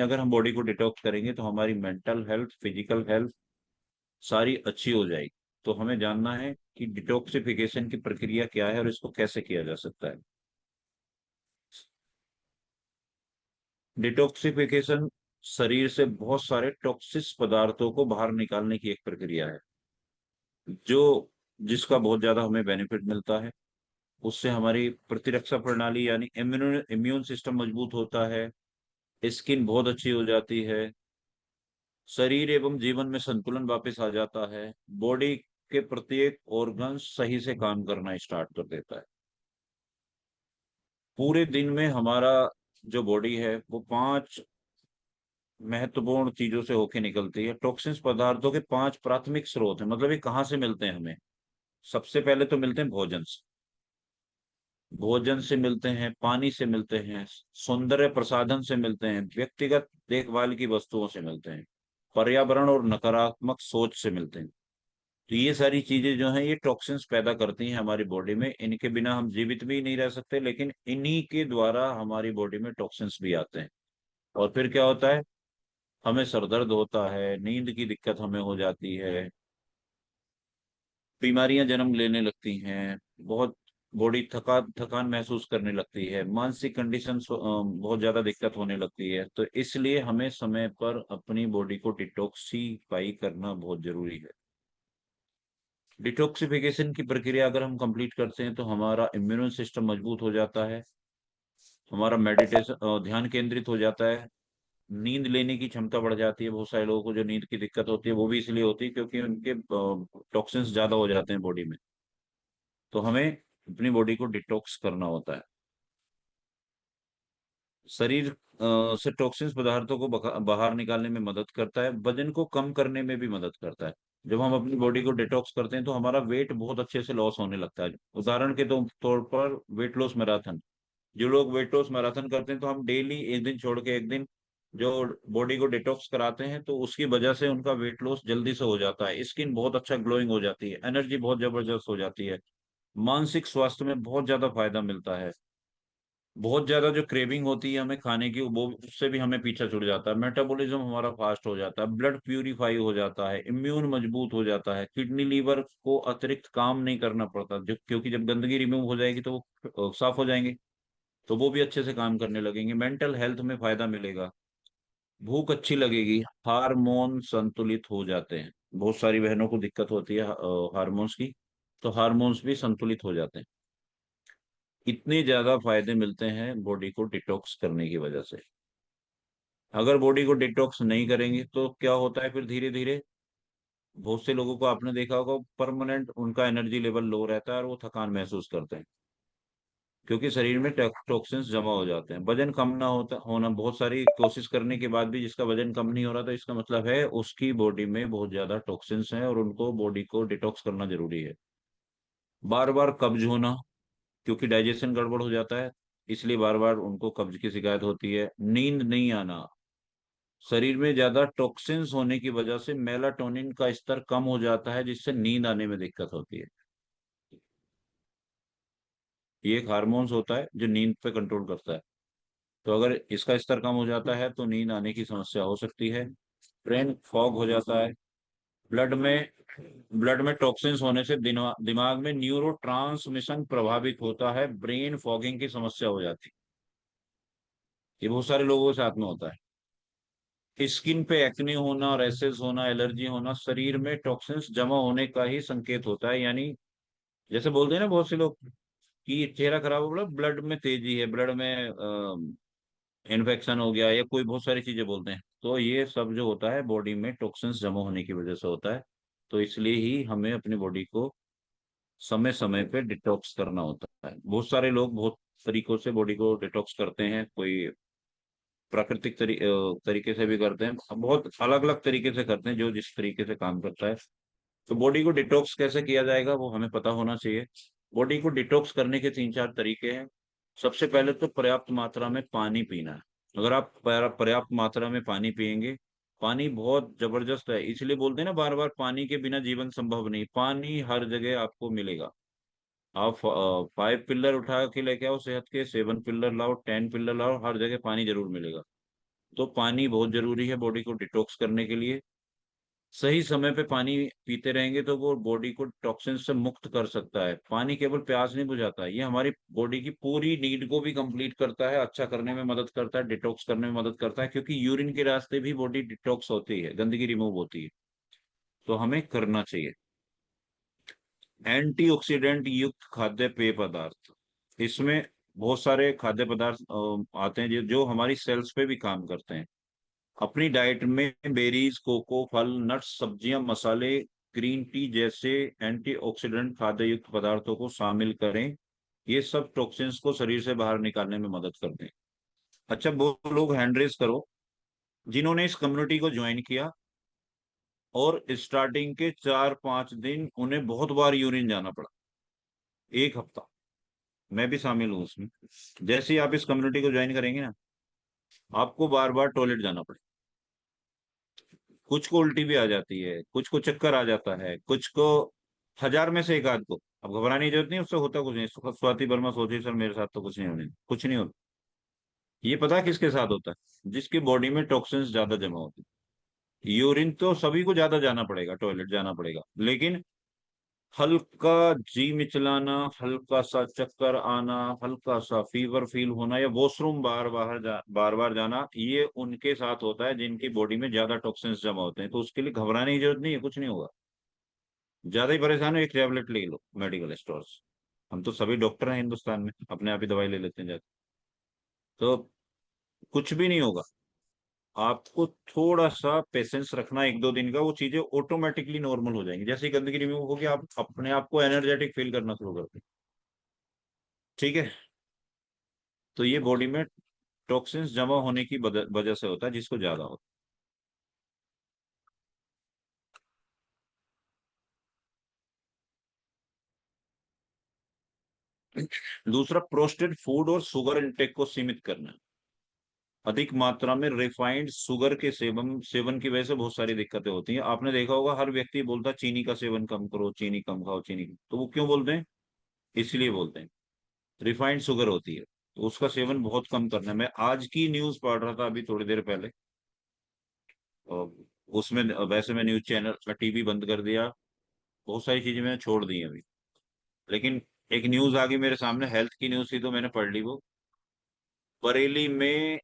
अगर हम बॉडी को डिटॉक्स करेंगे तो हमारी मेंटल हेल्थ, फिजिकल हेल्थ सारी अच्छी हो जाएगी। तो हमें जानना है कि डिटॉक्सिफिकेशन की प्रक्रिया क्या है और इसको कैसे किया जा सकता है। डिटॉक्सिफिकेशन शरीर से बहुत सारे टॉक्सिक पदार्थों को बाहर निकालने की एक प्रक्रिया है, जो जिसका बहुत ज्यादा हमें बेनिफिट मिलता है। उससे हमारी प्रतिरक्षा प्रणाली यानी इम्यून इम्यून सिस्टम मजबूत होता है, स्किन बहुत अच्छी हो जाती है, शरीर एवं जीवन में संतुलन वापस आ जाता है, बॉडी के प्रत्येक ऑर्गन सही से काम करना स्टार्ट कर देता है। पूरे दिन में हमारा जो बॉडी है वो 5 महत्वपूर्ण चीजों से होके निकलती है। टॉक्सिन्स पदार्थों के 5 प्राथमिक स्रोत हैं, मतलब ये कहाँ से मिलते हैं हमें। सबसे पहले तो मिलते हैं भोजन से, भोजन से मिलते हैं, पानी से मिलते हैं, सौंदर्य प्रसाधन से मिलते हैं, व्यक्तिगत देखभाल की वस्तुओं से मिलते हैं, पर्यावरण और नकारात्मक सोच से मिलते हैं। तो ये सारी चीजें जो हैं ये टॉक्सिन्स पैदा करती हैं हमारी बॉडी में। इनके बिना हम जीवित भी नहीं रह सकते, लेकिन इन्हीं के द्वारा हमारी बॉडी में टॉक्सिन्स भी आते हैं। और फिर क्या होता है, हमें सर दर्द होता है, नींद की दिक्कत हमें हो जाती है, बीमारियां जन्म लेने लगती हैं, बहुत बॉडी थकान महसूस करने लगती है, मानसिक कंडीशन बहुत ज्यादा दिक्कत होने लगती है। तो इसलिए हमें समय पर अपनी बॉडी को डिटॉक्सीफाई करना बहुत जरूरी है। डिटॉक्सिफिकेशन की प्रक्रिया अगर हम कंप्लीट करते हैं तो हमारा इम्यून सिस्टम मजबूत हो जाता है, हमारा मेडिटेशन ध्यान केंद्रित हो जाता है, नींद लेने की क्षमता बढ़ जाती है। बहुत सारे लोगों को जो नींद की दिक्कत होती है वो भी इसलिए होती है क्योंकि उनके टॉक्सिन्स ज्यादा हो जाते हैं बॉडी में। तो हमें अपनी बॉडी को डिटॉक्स करना होता है। शरीर से टॉक्सिन्स पदार्थों को बाहर निकालने में मदद करता है, वजन को कम करने में भी मदद करता है। जब हम अपनी बॉडी को डिटॉक्स करते हैं तो हमारा वेट बहुत अच्छे से लॉस होने लगता है। उदाहरण के तौर पर वेट लॉस मैराथन, जो लोग वेट लॉस मैराथन करते हैं तो हम डेली एक दिन छोड़ के एक दिन जो बॉडी को डिटॉक्स कराते हैं तो उसकी वजह से उनका वेट लॉस जल्दी से हो जाता है, स्किन बहुत अच्छा ग्लोइंग हो जाती है, एनर्जी बहुत जबरदस्त हो जाती है, मानसिक स्वास्थ्य में बहुत ज्यादा फायदा मिलता है। बहुत ज्यादा जो क्रेविंग होती है हमें खाने की वो उससे भी हमें पीछा छुड़ जाता है, मेटाबॉलिज्म हमारा फास्ट हो जाता है, ब्लड प्यूरिफाई हो जाता है, इम्यून मजबूत हो जाता है, किडनी लीवर को अतिरिक्त काम नहीं करना पड़ता, जो क्योंकि जब गंदगी रिमूव हो जाएगी तो वो साफ हो जाएंगे, तो वो भी अच्छे से काम करने लगेंगे, मेंटल हेल्थ में फायदा मिलेगा, भूख अच्छी लगेगी, हार्मोन संतुलित हो जाते हैं। बहुत सारी बहनों को दिक्कत होती है हार्मोन्स की, तो हार्मोन्स भी संतुलित हो जाते हैं। इतने ज्यादा फायदे मिलते हैं बॉडी को डिटॉक्स करने की वजह से। अगर बॉडी को डिटॉक्स नहीं करेंगे तो क्या होता है, फिर धीरे धीरे बहुत से लोगों को आपने देखा होगा परमानेंट उनका एनर्जी लेवल लो रहता है और वो थकान महसूस करते हैं, क्योंकि शरीर में टॉक्सिन्स जमा हो जाते हैं। वजन कम ना होता होना, बहुत सारी कोशिश करने के बाद भी जिसका वजन कम नहीं हो रहा, तो इसका मतलब है उसकी बॉडी में बहुत ज्यादा टॉक्सिन्स हैं और उनको बॉडी को डिटॉक्स करना जरूरी है। बार बार कब्ज होना, क्योंकि डाइजेशन गड़बड़ हो जाता है, इसलिए बार बार उनको कब्ज की शिकायत होती है। नींद नहीं आना, शरीर में ज्यादा टॉक्सिन्स होने की वजह से मेलाटोनिन का स्तर कम हो जाता है, जिससे नींद आने में दिक्कत होती है। ये एक हार्मोन्स होता है जो नींद पे कंट्रोल करता है। तो अगर इसका स्तर कम हो जाता है तो नींद आने की समस्या हो सकती है। ब्रेन फॉग हो जाता है, ब्लड में ब्लड में टॉक्सिन्स होने से दिमाग में न्यूरो ट्रांसमिशन प्रभावित होता है, ब्रेन फॉगिंग की समस्या हो जाती है। ये बहुत सारे लोगों के साथ में होता है। स्किन पे एक्ने होना, रैसेस होना, एलर्जी होना, शरीर में टॉक्सिन्स जमा होने का ही संकेत होता है। यानी जैसे बोलते हैं ना बहुत से लोग कि चेहरा खराब हो गया, ब्लड में तेजी है, ब्लड में इन्फेक्शन हो गया, या कोई बहुत सारी चीजें बोलते हैं, तो ये सब जो होता है बॉडी में टॉक्सिन्स जमा होने की वजह से होता है। तो इसलिए ही हमें अपनी बॉडी को समय समय पे डिटॉक्स करना होता है। बहुत सारे लोग बहुत तरीकों से बॉडी को डिटॉक्स करते हैं, कोई प्राकृतिक तरीके से भी करते हैं, बहुत अलग अलग तरीके से करते हैं जो जिस तरीके से काम करता है। तो बॉडी को डिटॉक्स कैसे किया जाएगा वो हमें पता होना चाहिए। बॉडी को डिटॉक्स करने के 3 4 तरीके हैं। सबसे पहले तो पर्याप्त मात्रा में पानी पीना है। अगर आप पर्याप्त मात्रा में पानी पिएंगे, पानी बहुत जबरदस्त है, इसलिए बोलते हैं ना बार बार, पानी के बिना जीवन संभव नहीं। पानी हर जगह आपको मिलेगा। आप 5 पिल्लर उठा के लेके आओ सेहत के, 7 पिल्लर लाओ, 10 पिल्लर लाओ, हर जगह पानी जरूर मिलेगा। तो पानी बहुत जरूरी है बॉडी को डिटॉक्स करने के लिए। सही समय पे पानी पीते रहेंगे तो वो बॉडी को टॉक्सिन से मुक्त कर सकता है। पानी केवल प्यास नहीं बुझाता, ये हमारी बॉडी की पूरी नीड को भी कंप्लीट करता है, अच्छा करने में मदद करता है, डिटॉक्स करने में मदद करता है, क्योंकि यूरिन के रास्ते भी बॉडी डिटॉक्स होती है, गंदगी रिमूव होती है। तो हमें करना चाहिए। एंटीऑक्सीडेंट युक्त खाद्य पेय पदार्थ, इसमें बहुत सारे खाद्य पदार्थ आते हैं जो हमारी सेल्स पे भी काम करते हैं। अपनी डाइट में बेरीज, कोको, फल, नट्स, सब्जियां, मसाले, ग्रीन टी जैसे एंटीऑक्सीडेंट खाद्य युक्त पदार्थों को शामिल करें। ये सब टॉक्सिन्स को शरीर से बाहर निकालने में मदद करते हैं। अच्छा, वो लोग हैंड रेस करो जिन्होंने इस कम्युनिटी को ज्वाइन किया और स्टार्टिंग के 4-5 दिन उन्हें बहुत बार यूरिन जाना पड़ा, 1 हफ्ता। मैं भी शामिल हूँ उसमें। जैसे ही आप इस कम्युनिटी को ज्वाइन करेंगे ना, आपको बार बार टॉयलेट जाना पड़ेगा। कुछ को उल्टी भी आ जाती है, कुछ को चक्कर आ जाता है, कुछ को, 1000 में से एक आध को। अब घबराने की जरूरत नहीं, उससे होता कुछ नहीं। स्वाति वर्मा सोची सर मेरे साथ तो कुछ नहीं होने, कुछ नहीं होता। ये पता किसके साथ होता है? जिसकी बॉडी में टॉक्सिन्स ज्यादा जमा होती है। यूरिन तो सभी को ज्यादा जाना पड़ेगा, टॉयलेट जाना पड़ेगा, लेकिन हल्का जी मिचलाना, हल्का सा चक्कर आना, हल्का सा फीवर फील होना, या वॉशरूम बार बार जाना, ये उनके साथ होता है जिनकी बॉडी में ज्यादा टॉक्सिन्स जमा होते हैं। तो उसके लिए घबराने की जरूरत नहीं है, कुछ नहीं होगा। ज्यादा ही परेशान हो, एक टैबलेट ले लो मेडिकल स्टोर से। हम तो सभी डॉक्टर हैं हिंदुस्तान में, अपने आप ही दवाई ले लेते हैं जाके। तो कुछ भी नहीं होगा। आपको थोड़ा सा पेशेंस रखना, 1-2 दिन का, वो चीजें ऑटोमेटिकली नॉर्मल हो जाएंगी। जैसे ही गंदगी रिमूव होगी, आप अपने आप को एनर्जेटिक फील करना शुरू करते हैं। ठीक है। तो ये बॉडी में टॉक्सिन्स जमा होने की वजह से होता है, जिसको ज्यादा होता है। दूसरा, प्रोसेस्ड फूड और शुगर इंटेक को सीमित करना। अधिक मात्रा में रिफाइंड शुगर के सेवन सेवन की वजह से बहुत सारी दिक्कतें होती हैं। आपने देखा होगा, हर व्यक्ति बोलता है चीनी का सेवन कम करो, चीनी कम खाओ, चीनी तो वो क्यों बोलते हैं? इसलिए बोलते हैं, रिफाइंड शुगर होती है, तो उसका सेवन बहुत कम करना है। मैं आज की न्यूज पढ़ रहा था अभी थोड़ी देर पहले, और उसमें वैसे मैं न्यूज चैनल का टीवी बंद कर दिया, बहुत सारी चीजें मैंने छोड़ दी हैं अभी। लेकिन एक न्यूज आ गई मेरे सामने, हेल्थ की न्यूज थी, तो मैंने पढ़ ली वो। बरेली में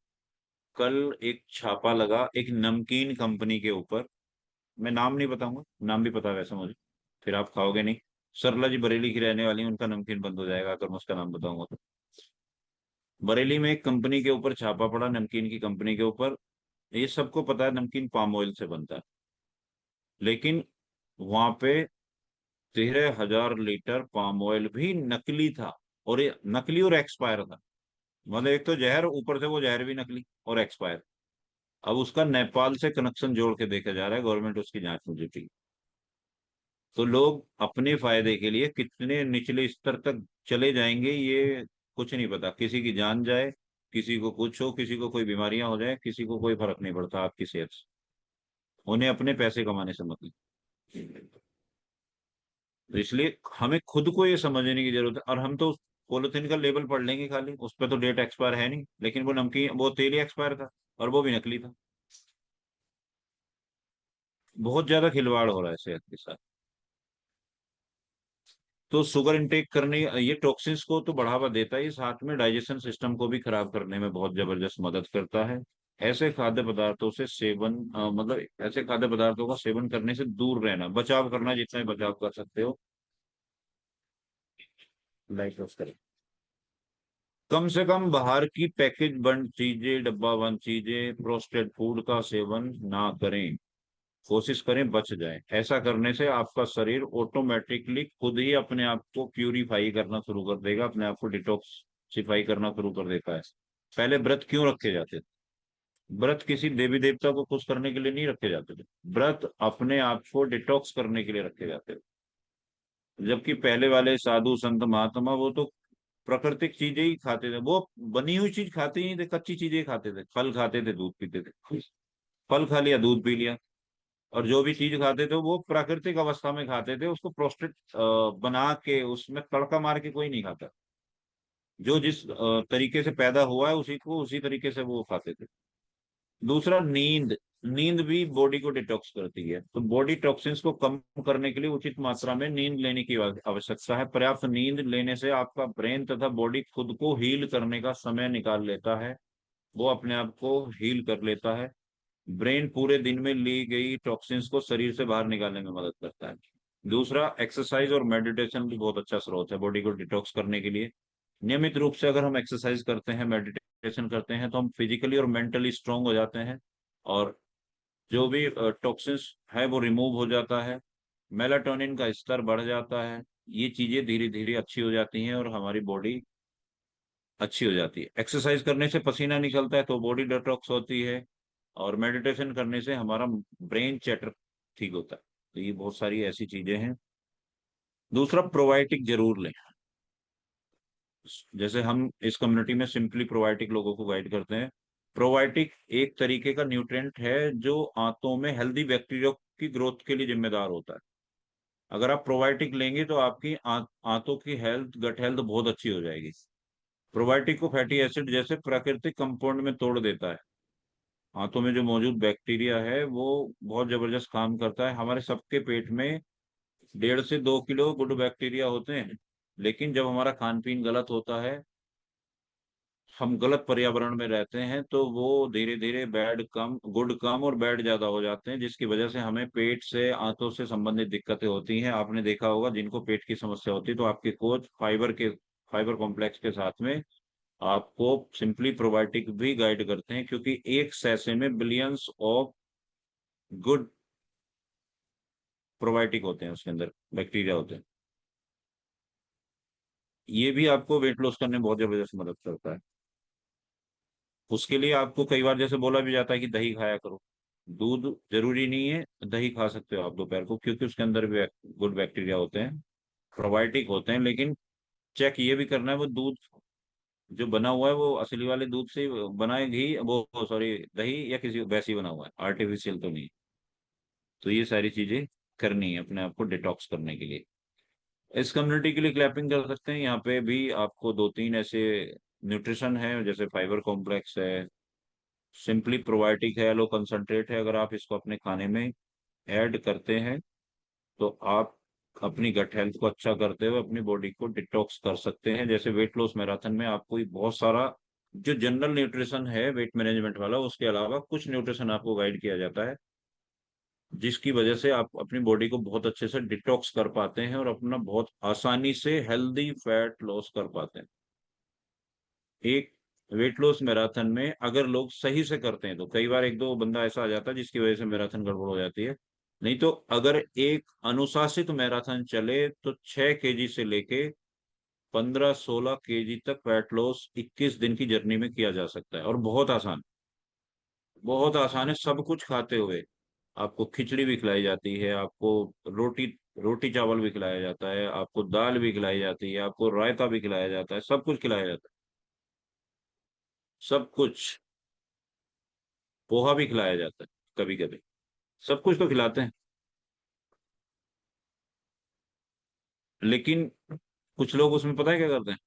कल एक छापा लगा एक नमकीन कंपनी के ऊपर। मैं नाम नहीं बताऊंगा, नाम भी पता है वैसे मुझे, फिर आप खाओगे नहीं। सरला जी बरेली की रहने वाली हैं, उनका नमकीन बंद हो जाएगा अगर मैं उसका नाम बताऊंगा तो। बरेली में एक कंपनी के ऊपर छापा पड़ा, नमकीन की कंपनी के ऊपर। ये सबको पता है नमकीन पाम ऑयल से बनता है, लेकिन वहां पे 13,000 लीटर पाम ऑयल भी नकली था। और ये नकली और एक्सपायर था। मतलब एक तो जहर, ऊपर से वो जहर भी नकली और एक्सपायर। अब उसका नेपाल से कनेक्शन जोड़ के देखा जा रहा है, गवर्नमेंट उसकी जांच में जुटी है। तो लोग अपने फायदे के लिए कितने निचले स्तर तक चले जाएंगे, ये कुछ नहीं पता। किसी की जान जाए, किसी को कुछ हो, किसी को कोई बीमारियां हो जाए, किसी को कोई फर्क नहीं पड़ता आपकी सेहत से। उन्हें अपने पैसे कमाने से मतलब। तो इसलिए हमें खुद को ये समझने की जरूरत है। और हम तो पॉलिथीन का लेबल पढ़ लेंगे खाली, उस पर तो डेट एक्सपायर है नहीं, लेकिन वो नमकीन, वो तेल ही एक्सपायर था, और वो भी नकली था। बहुत ज्यादा खिलवाड़ हो रहा है सेहत के साथ। तो शुगर इंटेक करने, ये टॉक्सिन्स को तो बढ़ावा देता है, साथ में डाइजेशन सिस्टम को भी खराब करने में बहुत जबरदस्त मदद करता है। ऐसे खाद्य पदार्थों से सेवन मतलब ऐसे खाद्य पदार्थों का सेवन करने से दूर रहना, बचाव करना, जितना भी बचाव कर सकते हो। लाइक करें, कम से कम बाहर की पैकेज बंद चीजें, डब्बा बंद चीजें, प्रोसेस्ड फूड का सेवन ना करें। कोशिश करें बच जाए। ऐसा करने से आपका शरीर ऑटोमेटिकली खुद ही अपने आप को प्यूरिफाई करना शुरू कर देगा, अपने आप को डिटॉक्सिफाई करना शुरू कर देता है। पहले व्रत क्यों रखे जाते थे? व्रत किसी देवी देवता को खुश करने के लिए नहीं रखे जाते थे। व्रत अपने आप को डिटॉक्स करने के लिए रखे जाते थे। जबकि पहले वाले साधु संत महात्मा, वो तो प्राकृतिक चीजें ही खाते थे। वो बनी हुई चीज खाते ही नहीं थे, कच्ची चीजें ही खाते थे। फल खाते थे, दूध पीते थे। फल खा लिया, दूध पी लिया। और जो भी चीज खाते थे वो प्राकृतिक अवस्था में खाते थे, उसको प्रोस्टेट बना के उसमें तड़का मार के कोई नहीं खाता। जो जिस तरीके से पैदा हुआ है, उसी को उसी तरीके से वो खाते थे। दूसरा नींद। नींद भी बॉडी को डिटॉक्स करती है, तो बॉडी टॉक्सिन्स को कम करने के लिए उचित मात्रा में नींद लेने की आवश्यकता है। पर्याप्त नींद लेने से आपका ब्रेन तथा बॉडी खुद को हील करने का समय निकाल लेता है, वो अपने आप को हील कर लेता है। ब्रेन पूरे दिन में ली गई टॉक्सिन्स को शरीर से बाहर निकालने में मदद करता है। दूसरा, एक्सरसाइज और मेडिटेशन भी बहुत अच्छा स्रोत है बॉडी को डिटॉक्स करने के लिए। नियमित रूप से अगर हम एक्सरसाइज करते हैं, मेडिटेशन करते हैं, तो हम फिजिकली और मेंटली स्ट्रांग हो जाते हैं, और जो भी टॉक्सिन्स है वो रिमूव हो जाता है। मेलाटोनिन का स्तर बढ़ जाता है। ये चीजें धीरे धीरे अच्छी हो जाती हैं और हमारी बॉडी अच्छी हो जाती है। एक्सरसाइज करने से पसीना निकलता है तो बॉडी डिटॉक्स होती है, और मेडिटेशन करने से हमारा ब्रेन चैटर ठीक होता है। तो ये बहुत सारी ऐसी चीजें हैं। दूसरा, प्रोबायोटिक जरूर लें। जैसे हम इस कम्युनिटी में सिंपली प्रोबायोटिक लोगों को गाइड करते हैं। प्रोबायोटिक एक तरीके का न्यूट्रिएंट है जो आंतों में हेल्दी बैक्टीरिया की ग्रोथ के लिए जिम्मेदार होता है। अगर आप प्रोबायोटिक लेंगे तो आपकी आंतों की हेल्थ, गट हेल्थ बहुत अच्छी हो जाएगी। प्रोबायोटिक को फैटी एसिड जैसे प्राकृतिक कंपाउंड में तोड़ देता है। आंतों में जो मौजूद बैक्टीरिया है वो बहुत जबरदस्त काम करता है। हमारे सबके पेट में 1.5 से 2 किलो गुड बैक्टीरिया होते हैं, लेकिन जब हमारा खान पीन गलत होता है, हम गलत पर्यावरण में रहते हैं, तो वो धीरे धीरे बैड कम, गुड कम और बैड ज्यादा हो जाते हैं, जिसकी वजह से हमें पेट से, आंतों से संबंधित दिक्कतें होती हैं। आपने देखा होगा जिनको पेट की समस्या होती है तो आपके कोच फाइबर कॉम्प्लेक्स के साथ में आपको सिंपली प्रोबायोटिक भी गाइड करते हैं, क्योंकि एक सैसे में बिलियंस ऑफ गुड प्रोबायोटिक होते हैं, उसके अंदर बैक्टीरिया होते हैं। ये भी आपको वेट लॉस करने में बहुत जबरदस्त मदद करता है। उसके लिए आपको कई बार जैसे बोला भी जाता है कि दही खाया करो। दूध जरूरी नहीं है, दही खा सकते हो आप दोपहर को, क्योंकि उसके अंदर भी गुड बैक्टीरिया होते हैं, प्रोबायोटिक होते हैं। लेकिन चेक ये भी करना है वो दूध जो बना हुआ है वो असली वाले दूध से बना है, घी वो सॉरी दही, या किसी वैसे ही बना हुआ है, आर्टिफिशियल तो नहीं। तो ये सारी चीजें करनी है अपने आप को डिटॉक्स करने के लिए। इस कम्युनिटी के लिए क्लैपिंग कर सकते हैं। यहाँ पे भी आपको दो तीन ऐसे न्यूट्रिशन है, जैसे फाइबर कॉम्प्लेक्स है, सिंपली प्रोबायोटिक है, लो कंसंट्रेट है। अगर आप इसको अपने खाने में ऐड करते हैं तो आप अपनी गट हेल्थ को अच्छा करते हुए अपनी बॉडी को डिटॉक्स कर सकते हैं। जैसे वेट लॉस मैराथन में आपको ये बहुत सारा जो जनरल न्यूट्रिशन है वेट मैनेजमेंट वाला, उसके अलावा कुछ न्यूट्रिशन आपको गाइड किया जाता है, जिसकी वजह से आप अपनी बॉडी को बहुत अच्छे से डिटॉक्स कर पाते हैं और अपना बहुत आसानी से हेल्दी फैट लॉस कर पाते हैं। एक वेट लॉस मैराथन में अगर लोग सही से करते हैं, तो कई बार एक दो बंदा ऐसा आ जाता है जिसकी वजह से मैराथन गड़बड़ हो जाती है। नहीं तो अगर एक अनुशासित मैराथन चले तो 6 केजी से लेके 15-16 केजी तक फैट लॉस 21 दिन की जर्नी में किया जा सकता है, और बहुत आसान, बहुत आसान है। सब कुछ खाते हुए आपको खिचड़ी भी खिलाई जाती है, आपको रोटी रोटी चावल भी खिलाया जाता है, आपको दाल भी खिलाई जाती है, आपको रायता भी खिलाया जाता है, सब कुछ खिलाया जाता है, सब कुछ। पोहा भी खिलाया जाता है कभी कभी, सब कुछ तो खिलाते हैं। लेकिन कुछ लोग उसमें पता है क्या करते हैं।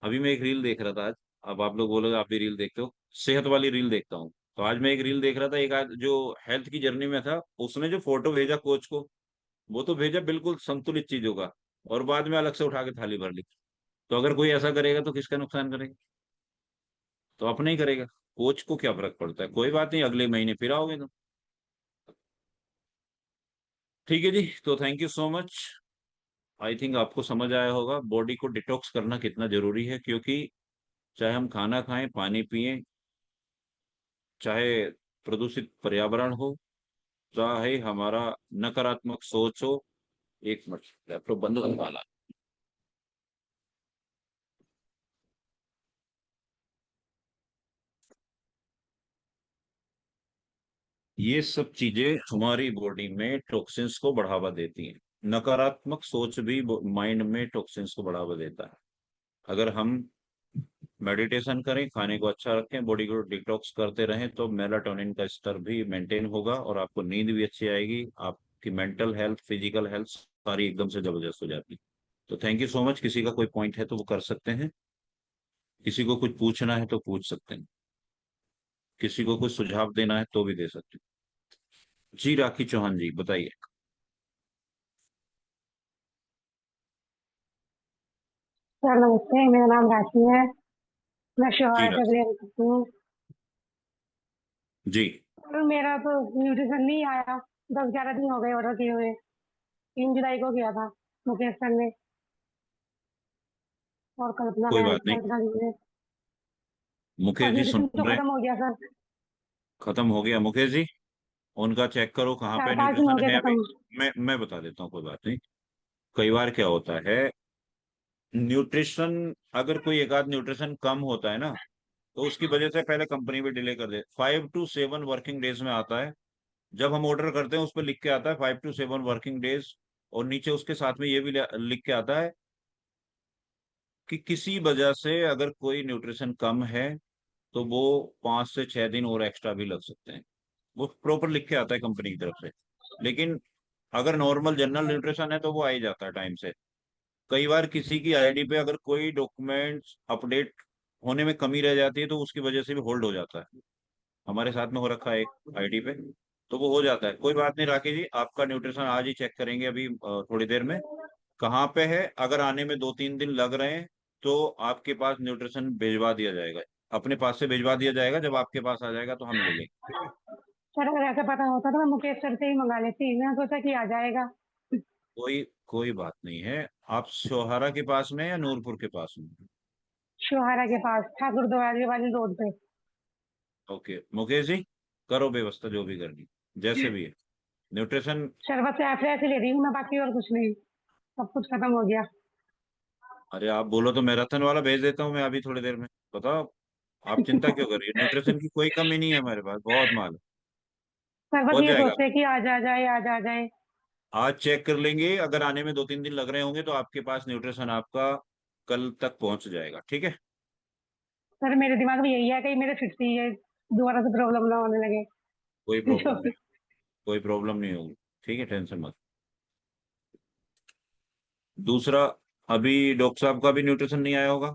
अभी मैं एक रील देख रहा था आज, अब आप लोग बोलोगे आप भी रील देखते हो, सेहत वाली रील देखता हूँ। तो आज मैं एक रील देख रहा था, एक आज जो हेल्थ की जर्नी में था, उसने जो फोटो भेजा कोच को, वो तो भेजा बिल्कुल संतुलित चीजों का, और बाद में अलग से उठा के थाली भर ली। तो अगर कोई ऐसा करेगा तो किसका नुकसान करेगा? तो अपने ही करेगा। कोच को क्या फर्क पड़ता है, कोई बात नहीं, अगले महीने फिर आओगे तो। ठीक है जी, तो thank you so much. I think आपको समझ आया होगा बॉडी को डिटॉक्स करना कितना जरूरी है, क्योंकि चाहे हम खाना खाएं, पानी पिएं, चाहे प्रदूषित पर्यावरण हो, चाहे हमारा नकारात्मक सोच हो। एक मिनट, लैपटॉप बंद होने वाला है। ये सब चीजें हमारी बॉडी में टॉक्सिन्स को बढ़ावा देती हैं। नकारात्मक सोच भी माइंड में टॉक्सिन्स को बढ़ावा देता है। अगर हम मेडिटेशन करें, खाने को अच्छा रखें, बॉडी को डिटॉक्स करते रहें, तो मेलाटोनिन का स्तर भी मेंटेन होगा और आपको नींद भी अच्छी आएगी। आपकी मेंटल हेल्थ, फिजिकल हेल्थ सारी एकदम से जबरदस्त हो जाती है। तो थैंक यू सो मच। किसी का कोई पॉइंट है तो वो कर सकते हैं, किसी को कुछ पूछना है तो पूछ सकते हैं। किसी को कुछ सुझाव देना है तो भी दे सकते हैं। जी राखी चौहान जी बताइए। सर नमस्ते, मेरा नाम राशि है। मैं जी शिवाय से राखी बिलोंग करती हूँ। जी। सर मेरा तो न्यूट्रिशन नहीं आया। 10-11 दिन हो गए ऑर्डर किए हुए। 3 जुलाई को किया था मुकेश सर ने और कल्पना कोई मैम बात नहीं। कल्पना जी ने। और मुकेश जी सुन न्यूट्रिशन तो रहे हैं? खत्म हो गया सर। खत्म हो गया मुकेश जी? उनका चेक करो कहाँ पे 4-5 दिन हो न्यूट्रिशन गए है अभी। खत्म। मैं बता देता हूँ, कोई बात नहीं। कई बार क्या होता है, न्यूट्रिशन, अगर कोई एक आध न्यूट्रिशन कम होता है ना, तो उसकी वजह से पहले कंपनी भी डिले कर दे। 5 to 7 वर्किंग डेज में आता है। जब हम ऑर्डर करते हैं उस पर लिख के आता है 5 to 7 वर्किंग डेज। और नीचे उसके साथ में ये भी लिख के आता है कि किसी वजह से अगर कोई न्यूट्रिशन कम है तो वो 5 से 6 दिन और एक्स्ट्रा भी लग सकते हैं। वो प्रॉपर लिख के आता है कंपनी की तरफ से। लेकिन अगर नॉर्मल जनरल न्यूट्रिशन है तो वो आ ही जाता है टाइम से। कई बार किसी की आईडी पे अगर कोई डॉक्यूमेंट्स अपडेट होने में कमी रह जाती है तो उसकी वजह से भी होल्ड हो जाता है। हमारे साथ में हो रखा है एक आईडी पे, तो वो हो जाता है। कोई बात नहीं राकेश जी, आपका न्यूट्रिशन आज ही चेक करेंगे अभी थोड़ी देर में। कहाँ पे है, अगर आने में 2-3 दिन लग रहे हैं तो आपके पास न्यूट्रिशन भिजवा दिया जाएगा। अपने पास से भिजवा दिया जाएगा, जब आपके पास आ जाएगा तो हम ले लेंगे। सर अगर ऐसा पता होता तो मैं मुकेश सर से ही मंगा लेती। मैंने सोचा कि आ जाएगा। कोई कोई बात नहीं है। आप सोहारा के पास में या नूरपुर के पास में? शुहारा के पास ठाकुर द्वारा वाली रोड पे। ओके मुकेश जी, करो व्यवस्था जो भी करनी, जैसे भी है न्यूट्रिशन। शरबत से ऐसे ऐसे ले रही हूँ मैं, बाकी और कुछ नहीं। सब कुछ खत्म हो गया। अरे आप बोलो तो मैराथन वाला भेज देता हूँ मैं अभी थोड़ी देर में। बताओ, आप चिंता क्यों कर रही है? न्यूट्रिशन की कोई कमी नहीं है, हमारे पास बहुत माल है। सर बस पहुंच ये जाएगा। सोचते हैं कि आज आ जाए, आज आ जाए। आज चेक कर लेंगे, अगर आने में 2-3 दिन लग रहे होंगे तो आपके पास न्यूट्रिशन आपका कल तक पहुंच जाएगा, ठीक है? सर मेरे दिमाग में यही है कि मेरे फिट से ये दोबारा से प्रॉब्लम ना होने लगे। कोई जो प्रॉब्लम भी। नहीं। कोई प्रॉब्लम नहीं होगी। ठीक है, टेंशन मत। दूसरा, अभी डॉक्टर साहब का भी न्यूट्रिशन नहीं आया होगा।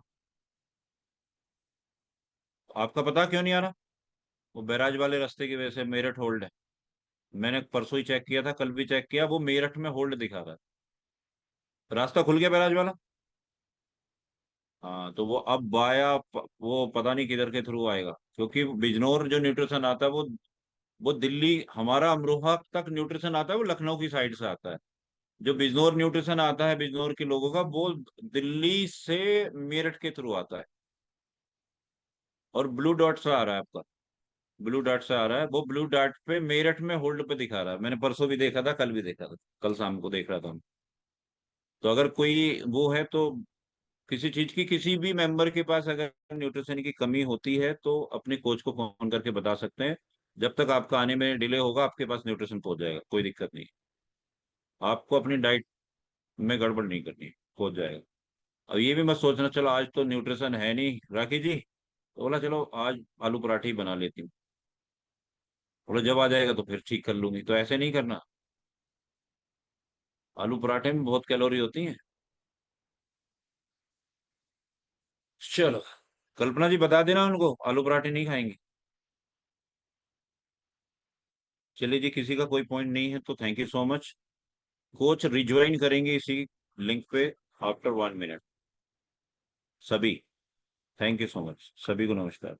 आपका पता क्यों नहीं आ रहा? वो बैराज वाले रास्ते की वजह से मेरठ होल्ड है। मैंने परसों ही चेक किया था, कल भी चेक किया, वो मेरठ में होल्ड दिखा रहा है। रास्ता खुल गया बैराज वाला। हाँ, तो वो अब वो पता नहीं किधर के थ्रू आएगा, क्योंकि बिजनौर जो न्यूट्रिशन आता है वो दिल्ली, हमारा अमरोहा तक न्यूट्रिशन आता है वो लखनऊ की साइड से आता है। जो बिजनौर न्यूट्रिशन आता है बिजनौर के लोगों का, वो दिल्ली से मेरठ के थ्रू आता है। और ब्लू डॉट से आ रहा है आपका। ब्लू डॉट से आ रहा है, वो ब्लू डॉट पे मेरठ में होल्ड पे दिखा रहा है। मैंने परसों भी देखा था, कल भी देखा था, कल शाम को देख रहा था। तो अगर कोई वो है तो किसी चीज की, किसी भी मेंबर के पास अगर न्यूट्रिशन की कमी होती है तो अपने कोच को फोन करके बता सकते हैं। जब तक आपका आने में डिले होगा आपके पास न्यूट्रिशन पहुंच जाएगा, कोई दिक्कत नहीं। आपको अपनी डाइट में गड़बड़ नहीं करनी, पहुंच जाएगा। अब ये भी मत सोचना चलो आज तो न्यूट्रिशन है नहीं राखी जी, तो बोला चलो आज आलू पराठे ही बना लेती हूँ। बोला जब आ जाएगा तो फिर ठीक कर लूंगी, तो ऐसे नहीं करना। आलू पराठे में बहुत कैलोरी होती है। चलो, कल्पना जी बता देना उनको आलू पराठे नहीं खाएंगे। चलिए जी, किसी का कोई पॉइंट नहीं है तो thank you so much. Coach rejoin करेंगे इसी लिंक पे आफ्टर 1 मिनट। सभी, थैंक यू सो मच, सभी को नमस्कार।